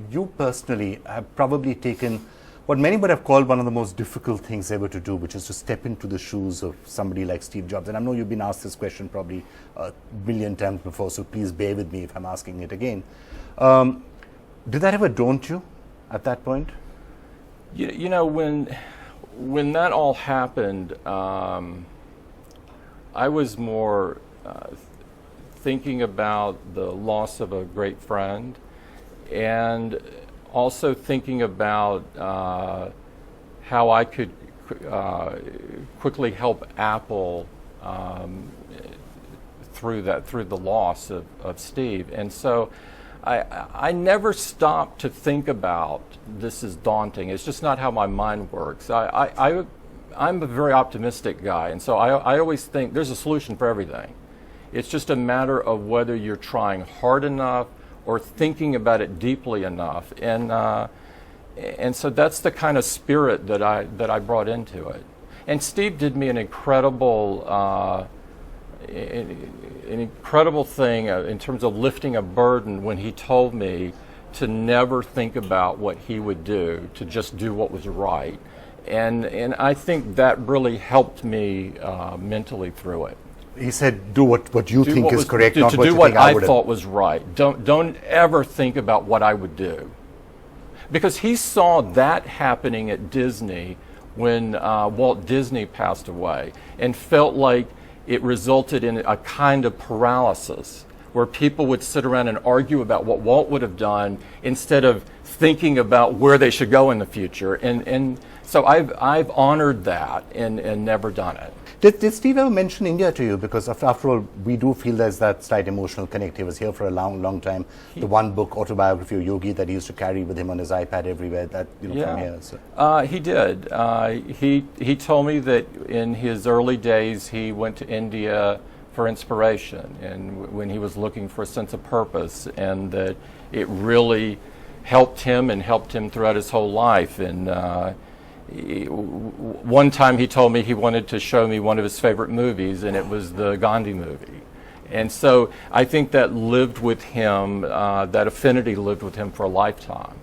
you personally have probably taken what many would have called one of the most difficult things ever to do, which is to step into the shoes of somebody like Steve Jobs. And I know you've been asked this question probably a million times before, so please bear with me if I'm asking it again. Did that ever daunt you at that point? You know, when that all happened, I was more thinking about the loss of a great friend, and also thinking about how I could quickly help Apple through the loss of Steve. And so I never stopped to think about this is daunting. It's just not how my mind works. I'm a very optimistic guy, and so I always think there's a solution for everything. It's just a matter of whether you're trying hard enough or thinking about it deeply enough, and so that's the kind of spirit that I brought into it. And Steve did me an incredible thing in terms of lifting a burden when he told me to never think about what he would do, to just do what was right, and I think that really helped me mentally through it. He said, "Do what you think is correct, not to what do you what think I I would thought was right. Don't ever think about what I would do," because he saw that happening at Disney when Walt Disney passed away, and felt like it resulted in a kind of paralysis where people would sit around and argue about what Walt would have done instead of thinking about where they should go in the future. And so I've honored that and never done it. Did Steve ever mention India to you? Because after all, we do feel there's that slight emotional connect. He was here for a long time. The one book, autobiography of Yogi, that he used to carry with him on his iPad everywhere. That from here. So. He did. He told me that in his early days he went to India for inspiration, and when he was looking for a sense of purpose, and that it really helped him and helped him throughout his whole life. And one time he told me he wanted to show me one of his favorite movies, and it was the Gandhi movie. And so I think that lived with him, that affinity lived with him for a lifetime.